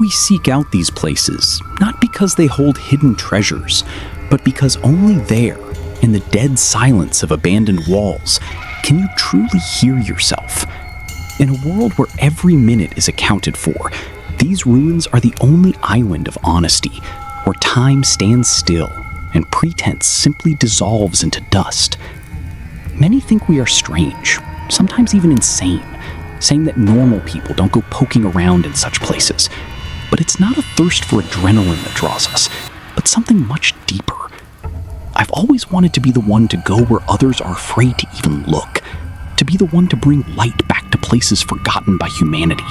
we seek out these places, not because they hold hidden treasures, but because only there, in the dead silence of abandoned walls, can you truly hear yourself. In a world where every minute is accounted for, these ruins are the only island of honesty, where time stands still and pretense simply dissolves into dust. Many think we are strange, sometimes even insane, saying that normal people don't go poking around in such places. But it's not a thirst for adrenaline that draws us, but something much deeper. I've always wanted to be the one to go where others are afraid to even look, to be the one to bring light back to places forgotten by humanity.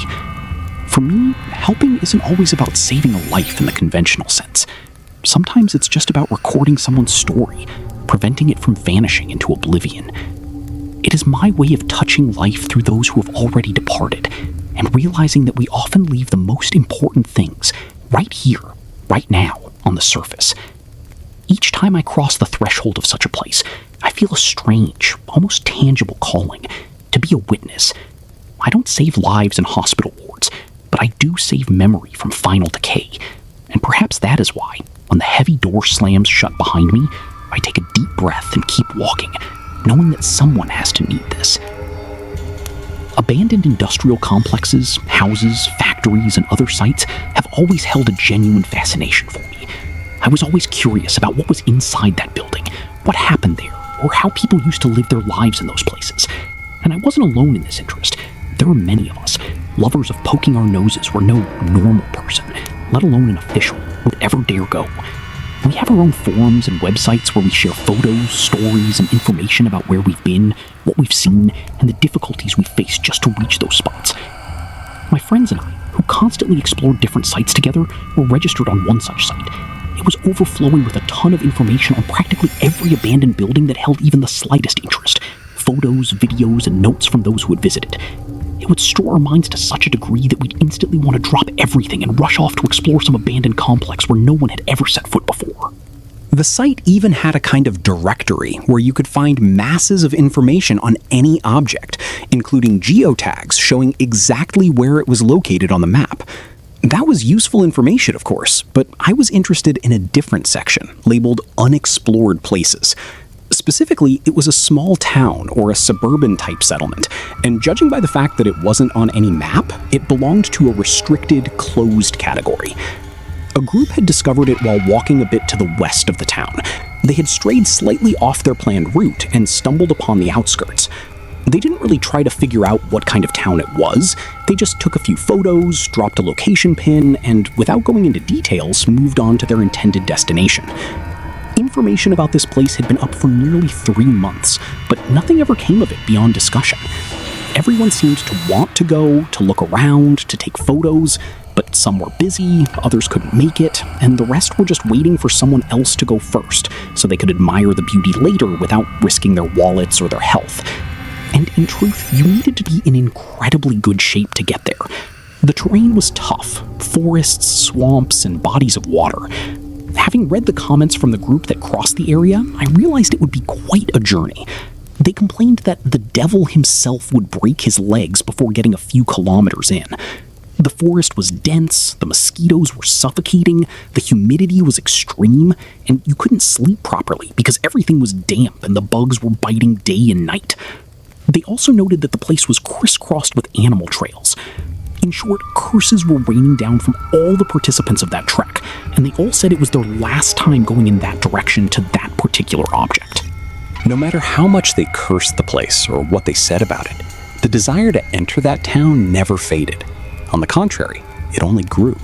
For me, helping isn't always about saving a life in the conventional sense. Sometimes it's just about recording someone's story, preventing it from vanishing into oblivion. It is my way of touching life through those who have already departed, and realizing that we often leave the most important things right here, right now, on the surface. Each time I cross the threshold of such a place, I feel a strange, almost tangible calling to be a witness. I don't save lives in hospital wards, but I do save memory from final decay. And perhaps that is why, when the heavy door slams shut behind me, I take a deep breath and keep walking, knowing that someone has to need this. Abandoned industrial complexes, houses, factories, and other sites have always held a genuine fascination for me. I was always curious about what was inside that building, what happened there, or how people used to live their lives in those places. And I wasn't alone in this interest. There are many of us, lovers of poking our noses where no normal person, let alone an official, would ever dare go. We have our own forums and websites where we share photos, stories, and information about where we've been, what we've seen, and the difficulties we face just to reach those spots. My friends and I, who constantly explored different sites together, were registered on one such site. It was overflowing with a ton of information on practically every abandoned building that held even the slightest interest. Photos, videos, and notes from those who had visited. It would store our minds to such a degree that we'd instantly want to drop everything and rush off to explore some abandoned complex where no one had ever set foot before. The site even had a kind of directory where you could find masses of information on any object, including geotags showing exactly where it was located on the map. That was useful information, of course, but I was interested in a different section, labeled Unexplored Places. Specifically, it was a small town or a suburban-type settlement, and judging by the fact that it wasn't on any map, it belonged to a restricted, closed category. A group had discovered it while walking a bit to the west of the town. They had strayed slightly off their planned route and stumbled upon the outskirts. They didn't really try to figure out what kind of town it was. They just took a few photos, dropped a location pin, and without going into details, moved on to their intended destination. Information about this place had been up for nearly 3 months, but nothing ever came of it beyond discussion. Everyone seemed to want to go, to look around, to take photos, but some were busy, others couldn't make it, and the rest were just waiting for someone else to go first, so they could admire the beauty later without risking their wallets or their health. And in truth, you needed to be in incredibly good shape to get there. The terrain was tough, forests, swamps, and bodies of water. Having read the comments from the group that crossed the area, I realized it would be quite a journey. They complained that the devil himself would break his legs before getting a few kilometers in. The forest was dense, the mosquitoes were suffocating, the humidity was extreme, and you couldn't sleep properly because everything was damp and the bugs were biting day and night. They also noted that the place was crisscrossed with animal trails. In short, curses were raining down from all the participants of that trek, and they all said it was their last time going in that direction to that particular object. No matter how much they cursed the place or what they said about it, the desire to enter that town never faded. On the contrary, it only grew.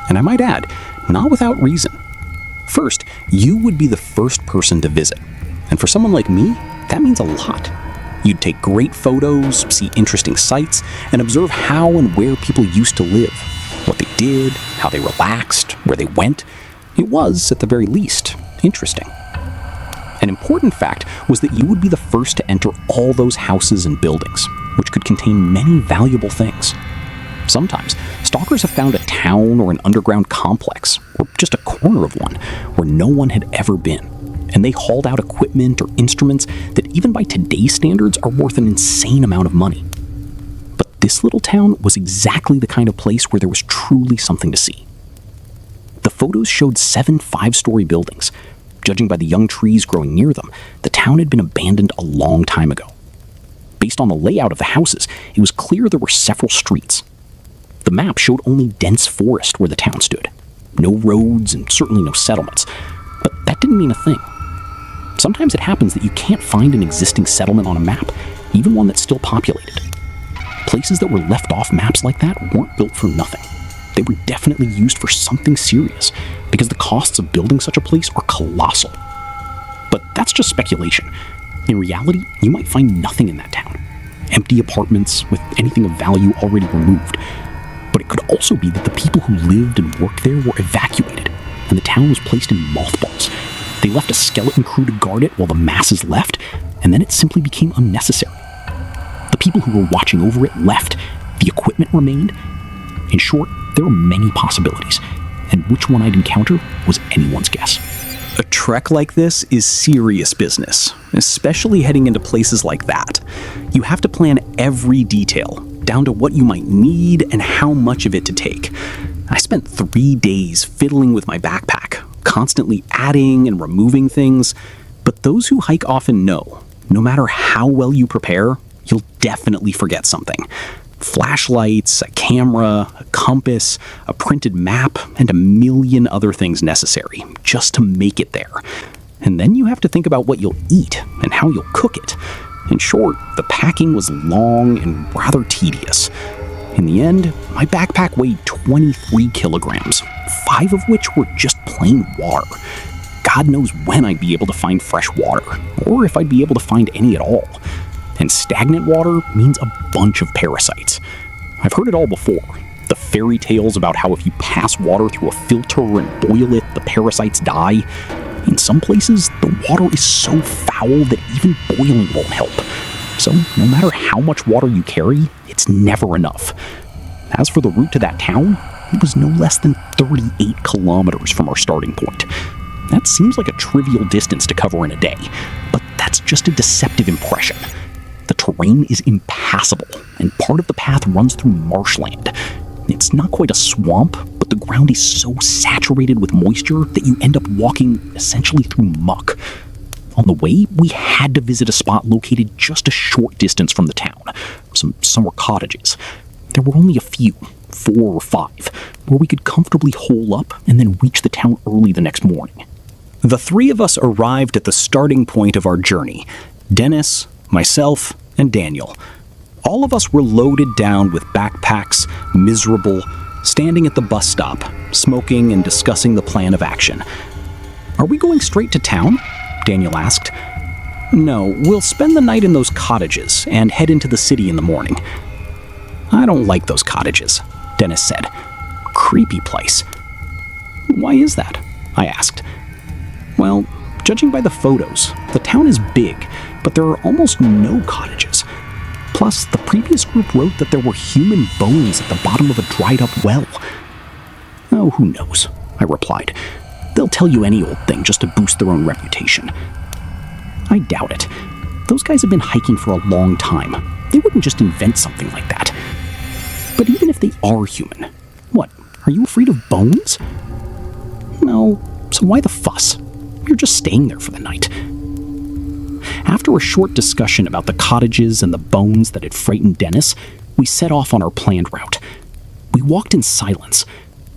And I might add, not without reason. First, you would be the first person to visit, and for someone like me, that means a lot. You'd take great photos, see interesting sights, and observe how and where people used to live, what they did, how they relaxed, where they went. It was, at the very least, interesting. An important fact was that you would be the first to enter all those houses and buildings, which could contain many valuable things. Sometimes, stalkers have found a town or an underground complex, or just a corner of one, where no one had ever been. And they hauled out equipment or instruments that even by today's standards are worth an insane amount of money. But This little town was exactly the kind of place where there was truly something to see. The photos showed 7 5-story buildings. Judging by the young trees growing near them, the town had been abandoned a long time ago. Based on the layout of the houses, it was clear there were several streets. The map showed only dense forest where the town stood. No roads and certainly no settlements. But that didn't mean a thing. Sometimes it happens that you can't find an existing settlement on a map, even one that's still populated. Places that were left off maps like that weren't built for nothing. They were definitely used for something serious, because the costs of building such a place are colossal. But that's just speculation. In reality, you might find nothing in that town. Empty apartments with anything of value already removed. But it could also be that the people who lived and worked there were evacuated, and the town was placed in mothballs. They left a skeleton crew to guard it while the masses left, and then it simply became unnecessary. The people who were watching over it left. The equipment remained. In short, there were many possibilities, and which one I'd encounter was anyone's guess. A trek like this is serious business, especially heading into places like that. You have to plan every detail, down to what you might need and how much of it to take. I spent 3 days fiddling with my backpack, constantly adding and removing things, but those who hike often know, no matter how well you prepare, you'll definitely forget something. Flashlights, a camera, a compass, a printed map, and a million other things necessary just to make it there. And then you have to think about what you'll eat and how you'll cook it. In short, the packing was long and rather tedious. In the end, my backpack weighed 23 kilograms, 5 of which were just plain water. God knows when I'd be able to find fresh water, or if I'd be able to find any at all. And stagnant water means a bunch of parasites. I've heard it all before. The fairy tales about how if you pass water through a filter and boil it, the parasites die. In some places, the water is so foul that even boiling won't help. So no matter how much water you carry, it's never enough. As for the route to that town, it was no less than 38 kilometers from our starting point. That seems like a trivial distance to cover in a day, but that's just a deceptive impression. The terrain is impassable, and part of the path runs through marshland. It's not quite a swamp, but the ground is so saturated with moisture that you end up walking essentially through muck. On the way, we had to visit a spot located just a short distance from the town, some summer cottages. There were only a few, 4 or 5, where we could comfortably hole up and then reach the town early the next morning. The 3 of us arrived at the starting point of our journey: Dennis, myself, and Daniel. All of us were loaded down with backpacks, miserable, standing at the bus stop, smoking and discussing the plan of action. "Are we going straight to town?" Daniel asked. "No, we'll spend the night in those cottages and head into the city in the morning." "I don't like those cottages," Dennis said. "Creepy place." "Why is that?" I asked. "Well, judging by the photos, the town is big, but there are almost no cottages. Plus, the previous group wrote that there were human bones at the bottom of a dried-up well." "Oh, who knows?" I replied. "They'll tell you any old thing just to boost their own reputation." "I doubt it. Those guys have been hiking for a long time. They wouldn't just invent something like that." "But even if they are human, what, are you afraid of bones?" "No, so why the fuss? You're just staying there for the night." After a short discussion about the cottages and the bones that had frightened Dennis, we set off on our planned route. We walked in silence.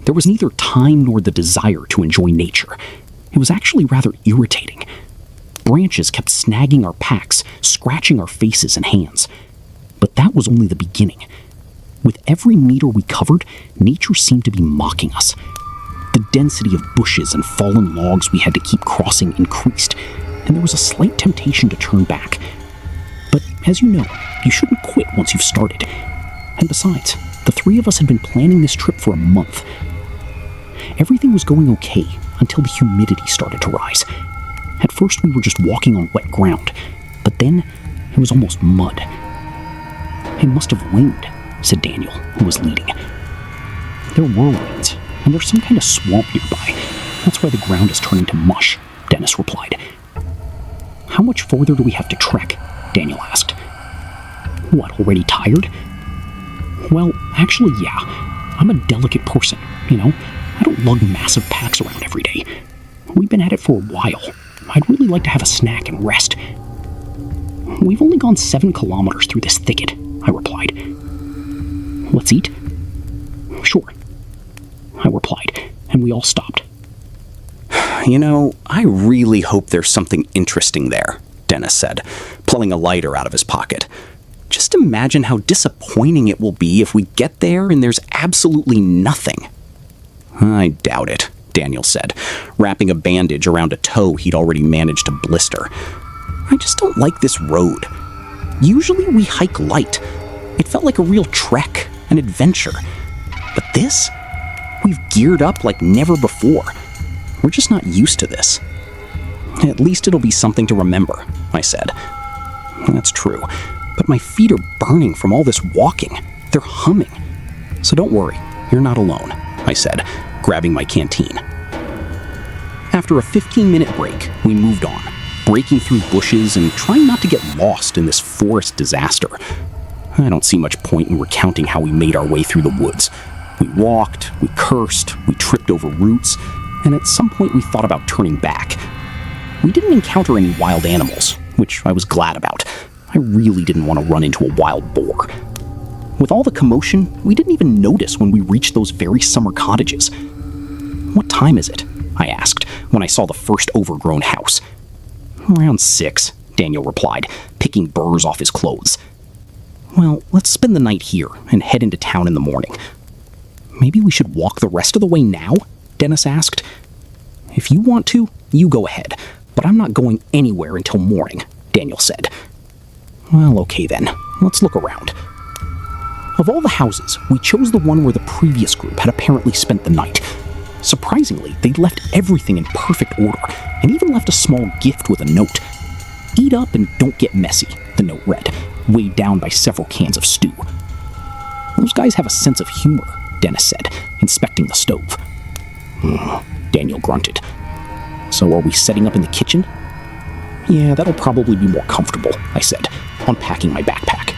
There was neither time nor the desire to enjoy nature. It was actually rather irritating. Branches kept snagging our packs, scratching our faces and hands. But that was only the beginning. With every meter we covered, nature seemed to be mocking us. The density of bushes and fallen logs we had to keep crossing increased, and there was a slight temptation to turn back. But as you know, you shouldn't quit once you've started. And besides, the 3 of us had been planning this trip for a month. Everything was going okay until the humidity started to rise. At first we were just walking on wet ground, but then it was almost mud. "It must have rained," said Daniel, who was leading. "There were rains, and there's some kind of swamp nearby. That's why the ground is turning to mush," Dennis replied. "How much further do we have to trek?" Daniel asked. "What, already tired?" Well, actually, yeah. I'm a delicate person, I don't lug massive packs around every day. We've been at it for a while. I'd really like to have a snack and rest. We've only gone 7 kilometers through this thicket, I replied. Let's eat? Sure, I replied, and we all stopped. I really hope there's something interesting there, Dennis said, pulling a lighter out of his pocket. Just imagine how disappointing it will be if we get there and there's absolutely nothing. I doubt it, Daniel said, wrapping a bandage around a toe he'd already managed to blister. I just don't like this road. Usually we hike light. It felt like a real trek, an adventure. But this? We've geared up like never before. We're just not used to this. At least it'll be something to remember, I said. That's true, but my feet are burning from all this walking. They're humming. So don't worry, you're not alone, I said, grabbing my canteen. After a 15-minute break, we moved on, breaking through bushes and trying not to get lost in this forest disaster. I don't see much point in recounting how we made our way through the woods. We walked, we cursed, we tripped over roots, and at some point we thought about turning back. We didn't encounter any wild animals, which I was glad about. I really didn't want to run into a wild boar. With all the commotion, we didn't even notice when we reached those very summer cottages. What time is it? I asked when I saw the first overgrown house. Around 6, Daniel replied, picking burrs off his clothes. Well, let's spend the night here and head into town in the morning. Maybe we should walk the rest of the way now? Dennis asked. If you want to, you go ahead, but I'm not going anywhere until morning, Daniel said. Well, okay then. Let's look around. Of all the houses, we chose the one where the previous group had apparently spent the night. Surprisingly, they'd left everything in perfect order, and even left a small gift with a note. Eat up and don't get messy, the note read, weighed down by several cans of stew. Those guys have a sense of humor, Dennis said, inspecting the stove. Daniel grunted. So are we setting up in the kitchen? Yeah, that'll probably be more comfortable, I said, unpacking my backpack.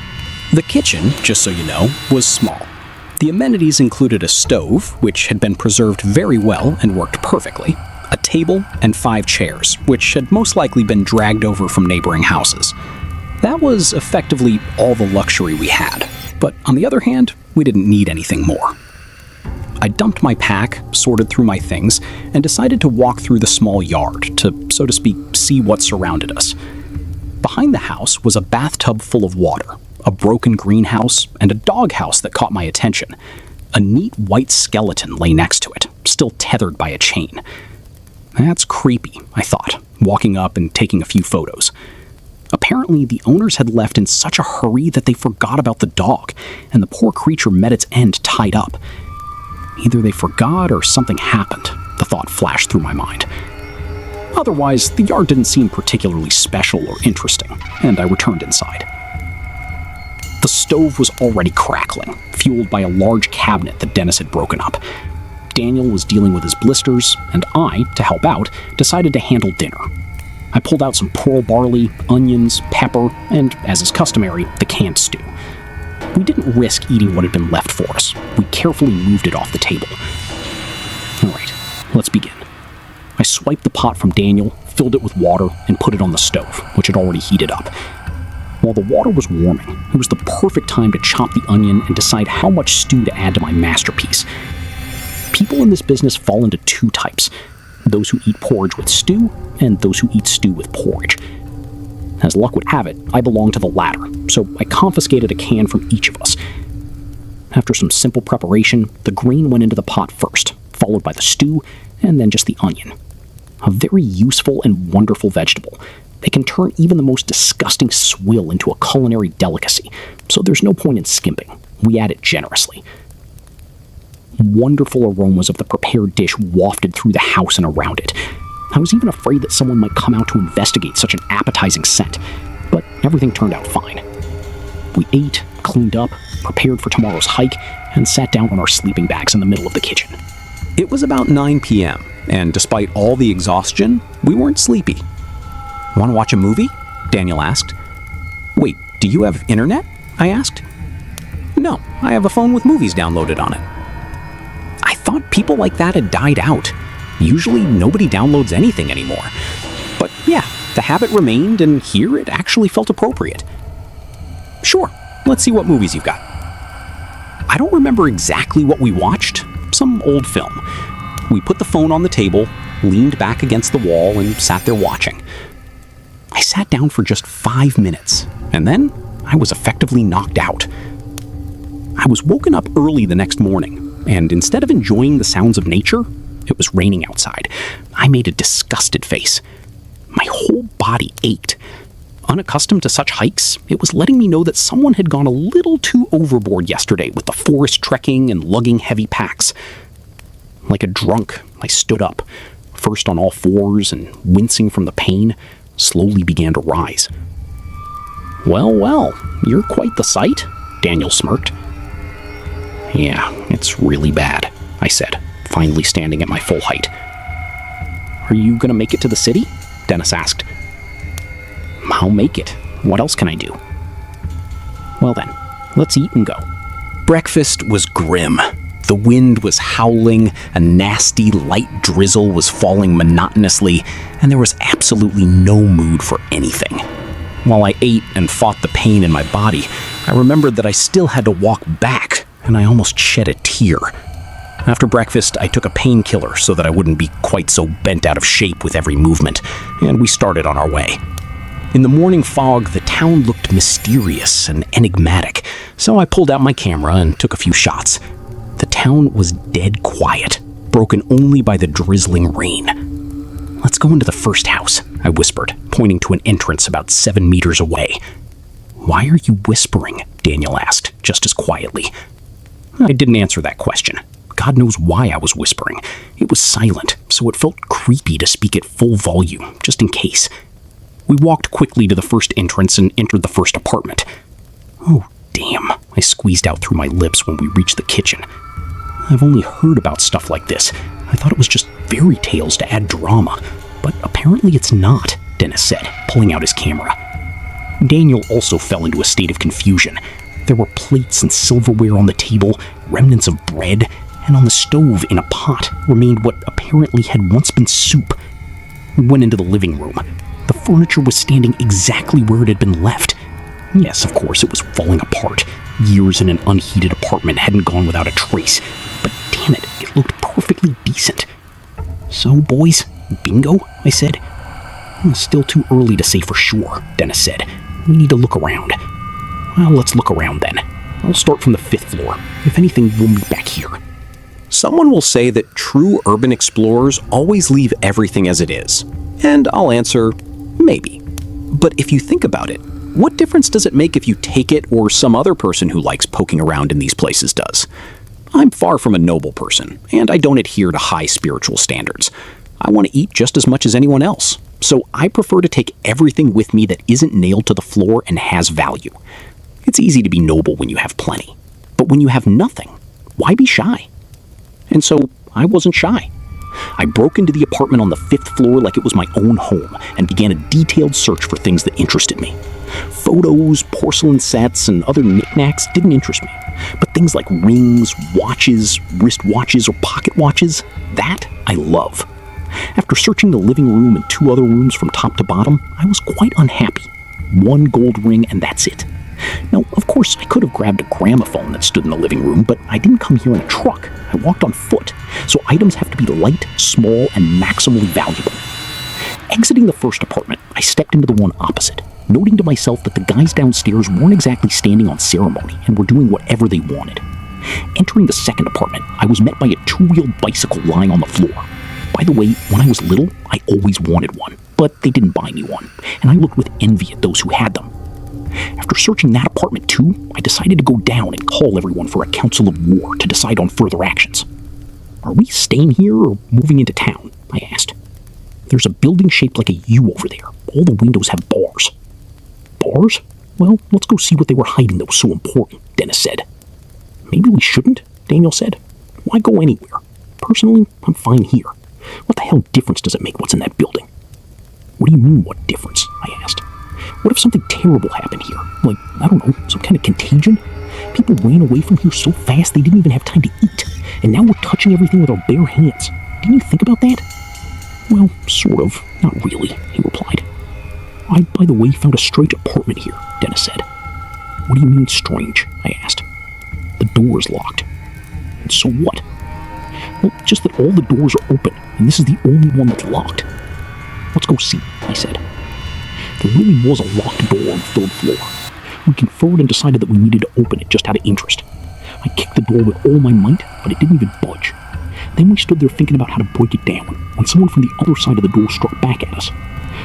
The kitchen, just so you know, was small. The amenities included a stove, which had been preserved very well and worked perfectly, a table, and 5 chairs, which had most likely been dragged over from neighboring houses. That was effectively all the luxury we had, but on the other hand, we didn't need anything more. I dumped my pack, sorted through my things, and decided to walk through the small yard to, so to speak, see what surrounded us. Behind the house was a bathtub full of water, a broken greenhouse, and a doghouse that caught my attention. A neat white skeleton lay next to it, still tethered by a chain. That's creepy, I thought, walking up and taking a few photos. Apparently, the owners had left in such a hurry that they forgot about the dog, and the poor creature met its end tied up. Either they forgot or something happened, the thought flashed through my mind. Otherwise, the yard didn't seem particularly special or interesting, and I returned inside. The stove was already crackling, fueled by a large cabinet that Dennis had broken up. Daniel was dealing with his blisters, and I, to help out, decided to handle dinner. I pulled out some pearl barley, onions, pepper, and, as is customary, the canned stew. We didn't risk eating what had been left for us. We carefully moved it off the table. All right, let's begin. I swiped the pot from Daniel, filled it with water, and put it on the stove, which had already heated up. While the water was warming, it was the perfect time to chop the onion and decide how much stew to add to my masterpiece. People in this business fall into 2 types: those who eat porridge with stew, and those who eat stew with porridge. As luck would have it, I belonged to the latter, so I confiscated a can from each of us. After some simple preparation, the green went into the pot first, followed by the stew, and then just the onion. A very useful and wonderful vegetable. They can turn even the most disgusting swill into a culinary delicacy, so there's no point in skimping. We add it generously. Wonderful aromas of the prepared dish wafted through the house and around it. I was even afraid that someone might come out to investigate such an appetizing scent, but everything turned out fine. We ate, cleaned up, prepared for tomorrow's hike, and sat down on our sleeping bags in the middle of the kitchen. It was about 9 p.m., and despite all the exhaustion, we weren't sleepy. Want to watch a movie? Daniel asked. Wait, do you have internet? I asked. No, I have a phone with movies downloaded on it. I thought people like that had died out. Usually nobody downloads anything anymore. But yeah, the habit remained, and here it actually felt appropriate. Sure, let's see what movies you've got. I don't remember exactly what we watched. Some old film. We put the phone on the table, leaned back against the wall, and sat there watching. I sat down for just 5 minutes, and then I was effectively knocked out. I was woken up early the next morning, and instead of enjoying the sounds of nature, it was raining outside. I made a disgusted face. My whole body ached. Unaccustomed to such hikes, it was letting me know that someone had gone a little too overboard yesterday with the forest trekking and lugging heavy packs. Like a drunk, I stood up, first on all fours, and wincing from the pain, slowly began to rise. Well, you're quite the sight, Daniel smirked. Yeah, it's really bad, I said, finally standing at my full height. Are you gonna make it to the city? Dennis asked. I'll make it. What else can I do? Well then, let's eat and go. Breakfast was grim. The wind was howling, a nasty light drizzle was falling monotonously, and there was absolutely no mood for anything. While I ate and fought the pain in my body, I remembered that I still had to walk back, and I almost shed a tear. After breakfast, I took a painkiller so that I wouldn't be quite so bent out of shape with every movement, and we started on our way. In the morning fog, the town looked mysterious and enigmatic, so I pulled out my camera and took a few shots. The town was dead quiet, broken only by the drizzling rain. Let's go into the first house, I whispered, pointing to an entrance about 7 meters away. Why are you whispering? Daniel asked, just as quietly. I didn't answer that question. God knows why I was whispering. It was silent, so it felt creepy to speak at full volume, just in case. We walked quickly to the first entrance and entered the first apartment. Oh, damn, I squeezed out through my lips when we reached the kitchen. I've only heard about stuff like this. I thought it was just fairy tales to add drama, but apparently it's not, Dennis said, pulling out his camera. Daniel also fell into a state of confusion. There were plates and silverware on the table, remnants of bread, and on the stove in a pot remained what apparently had once been soup. We went into the living room. The furniture was standing exactly where it had been left. Yes, of course, it was falling apart. Years in an unheated apartment hadn't gone without a trace. But damn it, it looked perfectly decent. So, boys, bingo? I said. Still too early to say for sure, Dennis said. We need to look around. Well, let's look around then. I'll start from the 5th floor. If anything, we'll meet back here. Someone will say that true urban explorers always leave everything as it is. And I'll answer, maybe. But if you think about it, what difference does it make if you take it or some other person who likes poking around in these places does? I'm far from a noble person, and I don't adhere to high spiritual standards. I want to eat just as much as anyone else, so I prefer to take everything with me that isn't nailed to the floor and has value. It's easy to be noble when you have plenty, but when you have nothing, why be shy? And so I wasn't shy. I broke into the apartment on the 5th floor like it was my own home and began a detailed search for things that interested me. Photos, porcelain sets, and other knickknacks didn't interest me, but things like rings, watches, wristwatches, or pocket watches, that I love. After searching the living room and 2 other rooms from top to bottom, I was quite unhappy. 1 gold ring and that's it. Now, of course, I could have grabbed a gramophone that stood in the living room, but I didn't come here in a truck. I walked on foot, so items have to be light, small, and maximally valuable. Exiting the first apartment, I stepped into the one opposite, noting to myself that the guys downstairs weren't exactly standing on ceremony and were doing whatever they wanted. Entering the second apartment, I was met by a 2-wheeled bicycle lying on the floor. By the way, when I was little, I always wanted one, but they didn't buy me one, and I looked with envy at those who had them. After searching that apartment too, I decided to go down and call everyone for a council of war to decide on further actions. Are we staying here or moving into town? I asked. There's a building shaped like a U over there. All the windows have bars. Bars? Well, let's go see what they were hiding that was so important, Dennis said. Maybe we shouldn't, Daniel said. Why go anywhere? Personally, I'm fine here. What the hell difference does it make what's in that building? What do you mean, what difference? I asked. What if something terrible happened here? Like, I don't know, some kind of contagion? People ran away from here so fast they didn't even have time to eat. And now we're touching everything with our bare hands. Didn't you think about that? Well, sort of. Not really, he replied. I, by the way, found a strange apartment here, Dennis said. What do you mean strange? I asked. The door is locked. And so what? Well, just that all the doors are open, and this is the only one that's locked. Let's go see, I said. There really was a locked door on the third floor. We conferred and decided that we needed to open it just out of interest. I kicked the door with all my might, but it didn't even budge. Then we stood there thinking about how to break it down, when someone from the other side of the door struck back at us.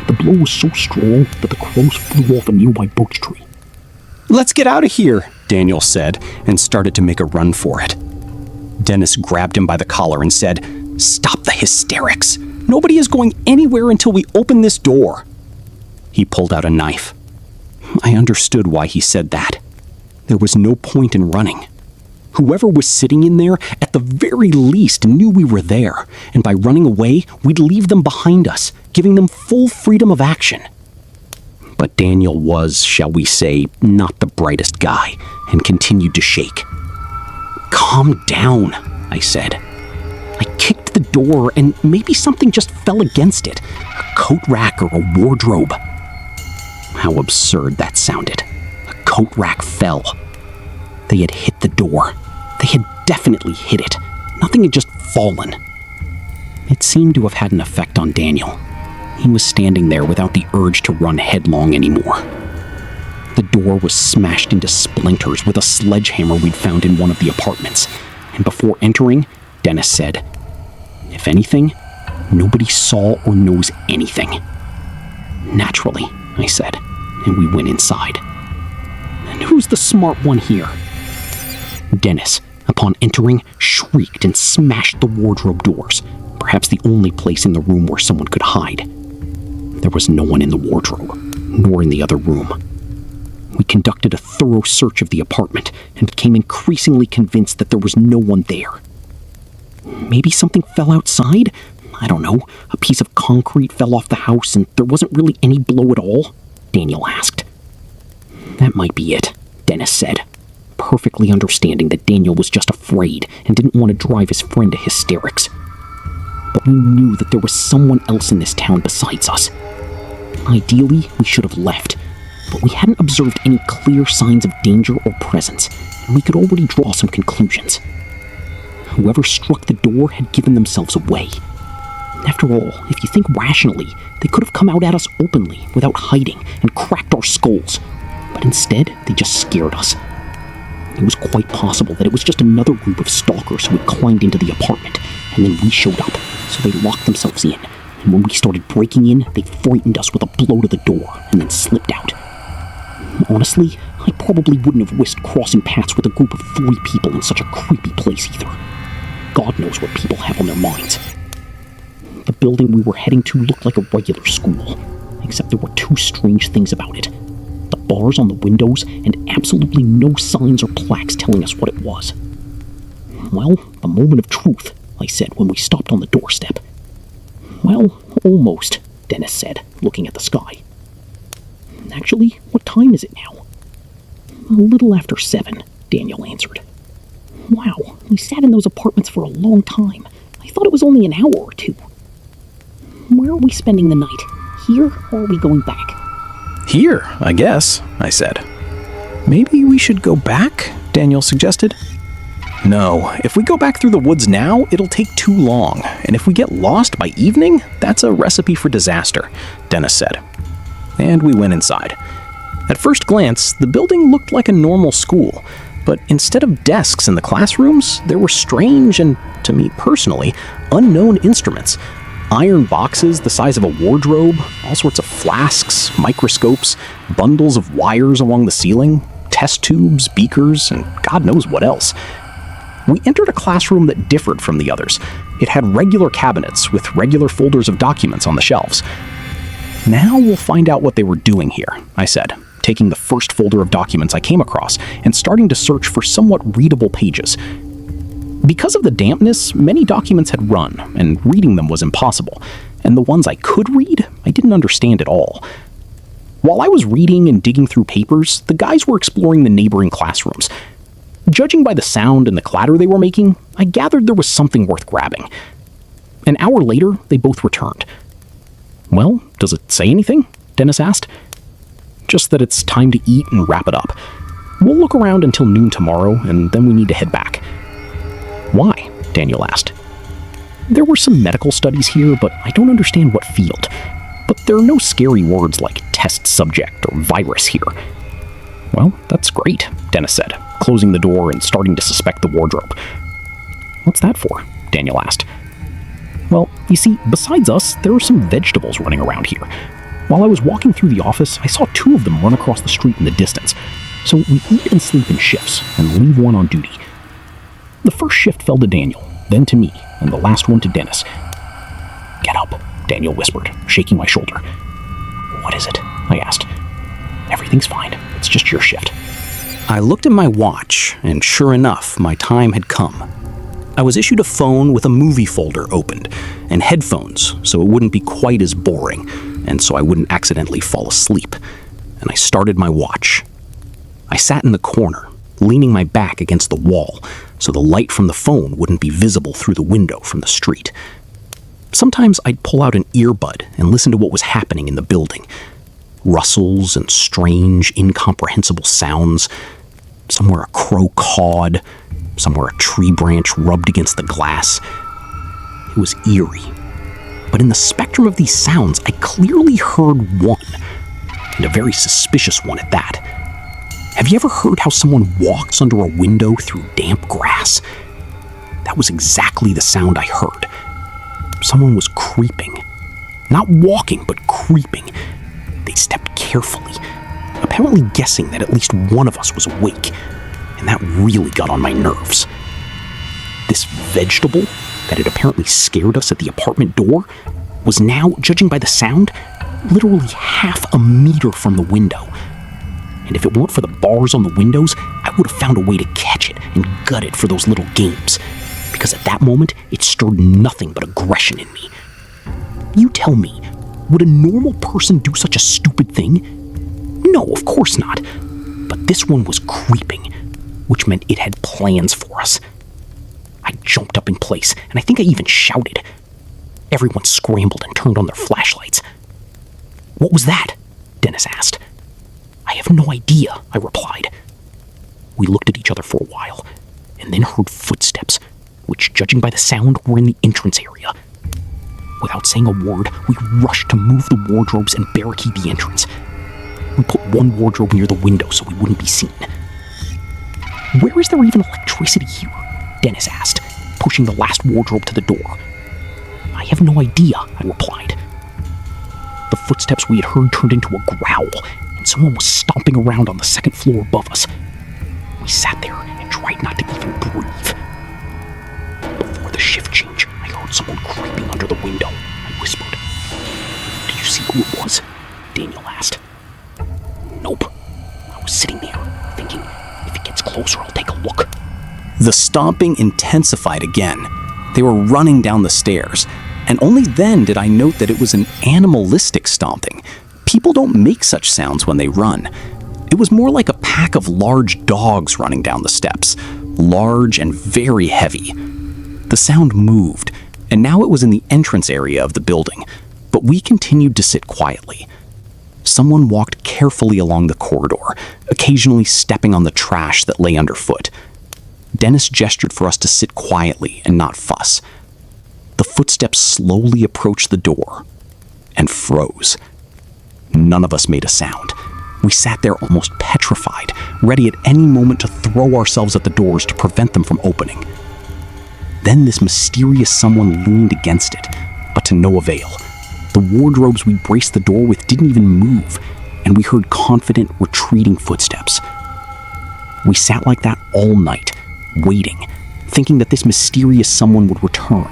The blow was so strong that the crows flew off a nearby birch tree. "Let's get out of here," Daniel said, and started to make a run for it. Dennis grabbed him by the collar and said, "Stop the hysterics. Nobody is going anywhere until we open this door." He pulled out a knife. I understood why he said that. There was no point in running. Whoever was sitting in there, at the very least, knew we were there, and by running away, we'd leave them behind us, giving them full freedom of action. But Daniel was, shall we say, not the brightest guy, and continued to shake. "Calm down," I said. I kicked the door, and maybe something just fell against it, a coat rack or a wardrobe. How absurd that sounded. A coat rack fell. They had hit the door. They had definitely hit it. Nothing had just fallen. It seemed to have had an effect on Daniel. He was standing there without the urge to run headlong anymore. The door was smashed into splinters with a sledgehammer we'd found in one of the apartments, and before entering, Dennis said, "If anything, nobody saw or knows anything." "Naturally," I said, and we went inside. "And who's the smart one here?" Dennis, upon entering, shrieked and smashed the wardrobe doors, perhaps the only place in the room where someone could hide. There was no one in the wardrobe, nor in the other room. We conducted a thorough search of the apartment and became increasingly convinced that there was no one there. Maybe something fell outside? I don't know. A piece of concrete fell off the house and there wasn't really any blow at all? Daniel asked. That might be it, Dennis said, perfectly understanding that Daniel was just afraid and didn't want to drive his friend to hysterics. But we knew that there was someone else in this town besides us. Ideally, we should have left, but we hadn't observed any clear signs of danger or presence, and we could already draw some conclusions. Whoever struck the door had given themselves away. After all, if you think rationally, they could have come out at us openly, without hiding, and cracked our skulls. But instead, they just scared us. It was quite possible that it was just another group of stalkers who had climbed into the apartment, and then we showed up, so they locked themselves in. And when we started breaking in, they frightened us with a blow to the door, and then slipped out. Honestly, I probably wouldn't have risked crossing paths with a group of 3 people in such a creepy place either. God knows what people have on their minds. The building we were heading to looked like a regular school, except there were 2 strange things about it. The bars on the windows, and absolutely no signs or plaques telling us what it was. Well, the moment of truth, I said when we stopped on the doorstep. Well, almost, Dennis said, looking at the sky. Actually, what time is it now? A little after 7, Daniel answered. Wow, we sat in those apartments for a long time. I thought it was only an hour or 2. Where are we spending the night? Here, or are we going back? Here, I guess, I said. Maybe we should go back, Daniel suggested. No, if we go back through the woods now, it'll take too long, and if we get lost by evening, that's a recipe for disaster, Dennis said. And we went inside. At first glance, the building looked like a normal school, but instead of desks in the classrooms, there were strange and, to me personally, unknown instruments. Iron boxes the size of a wardrobe, all sorts of flasks, microscopes, bundles of wires along the ceiling, test tubes, beakers, and God knows what else. We entered a classroom that differed from the others. It had regular cabinets with regular folders of documents on the shelves. Now we'll find out what they were doing here, I said, taking the first folder of documents I came across and starting to search for somewhat readable pages. Because of the dampness, many documents had run, and reading them was impossible, and the ones I could read, I didn't understand at all. While I was reading and digging through papers, the guys were exploring the neighboring classrooms. Judging by the sound and the clatter they were making, I gathered there was something worth grabbing. An hour later, they both returned. "Well, does it say anything?" Dennis asked. "Just that it's time to eat and wrap it up. We'll look around until noon tomorrow, and then we need to head back." "Why?" Daniel asked. "There were some medical studies here, but I don't understand what field. But there are no scary words like test subject or virus here." "Well, that's great," Dennis said, closing the door and starting to suspect the wardrobe. "What's that for?" Daniel asked. "Well, you see, besides us, there are some vegetables running around here. While I was walking through the office, I saw 2 of them run across the street in the distance. So we eat and sleep in shifts and leave one on duty. The first shift fell to Daniel, then to me, and the last one to Dennis. "Get up," Daniel whispered, shaking my shoulder. "What is it?" I asked. "Everything's fine. It's just your shift." I looked at my watch, and sure enough, my time had come. I was issued a phone with a movie folder opened, and headphones, so it wouldn't be quite as boring, and so I wouldn't accidentally fall asleep, and I started my watch. I sat in the corner, leaning my back against the wall, so the light from the phone wouldn't be visible through the window from the street. Sometimes I'd pull out an earbud and listen to what was happening in the building. Rustles and strange, incomprehensible sounds. Somewhere a crow cawed, somewhere a tree branch rubbed against the glass. It was eerie. But in the spectrum of these sounds, I clearly heard one, and a very suspicious one at that. Have you ever heard how someone walks under a window through damp grass? That was exactly the sound I heard. Someone was creeping. Not walking, but creeping. They stepped carefully, apparently guessing that at least one of us was awake, and that really got on my nerves. This vegetable that had apparently scared us at the apartment door was now, judging by the sound, literally half a meter from the window. And if it weren't for the bars on the windows, I would have found a way to catch it and gut it for those little games, because at that moment, it stirred nothing but aggression in me. You tell me, would a normal person do such a stupid thing? No, of course not. But this one was creeping, which meant it had plans for us. I jumped up in place, and I think I even shouted. Everyone scrambled and turned on their flashlights. "What was that?" Dennis asked. "I have no idea," I replied. We looked at each other for a while, and then heard footsteps, which, judging by the sound, were in the entrance area. Without saying a word, we rushed to move the wardrobes and barricade the entrance. We put one wardrobe near the window so we wouldn't be seen. "Where is there even electricity here?" Dennis asked, pushing the last wardrobe to the door. "I have no idea," I replied. The footsteps we had heard turned into a growl, and someone was stomping around on the second floor above us. We sat there and tried not to even breathe. Before the shift change, I heard someone creeping under the window, I whispered. "Did you see who it was?" Daniel asked. "Nope." I was sitting there, thinking, if it gets closer, I'll take a look. The stomping intensified again. They were running down the stairs, and only then did I note that it was an animalistic stomping. People don't make such sounds when they run. It was more like a pack of large dogs running down the steps, large and very heavy. The sound moved, and now it was in the entrance area of the building, but we continued to sit quietly. Someone walked carefully along the corridor, occasionally stepping on the trash that lay underfoot. Dennis gestured for us to sit quietly and not fuss. The footsteps slowly approached the door and froze. None of us made a sound. We sat there almost petrified, ready at any moment to throw ourselves at the doors to prevent them from opening. Then this mysterious someone leaned against it, but to no avail. The wardrobes we braced the door with didn't even move, and we heard confident, retreating footsteps. We sat like that all night, waiting, thinking that this mysterious someone would return,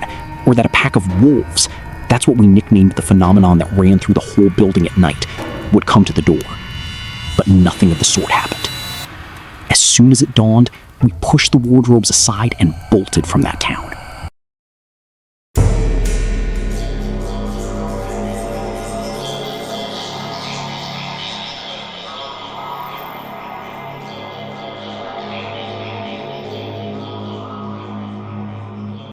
or that a pack of wolves, that's what we nicknamed the phenomenon that ran through the whole building at night, would come to the door. But nothing of the sort happened. As soon as it dawned, we pushed the wardrobes aside and bolted from that town.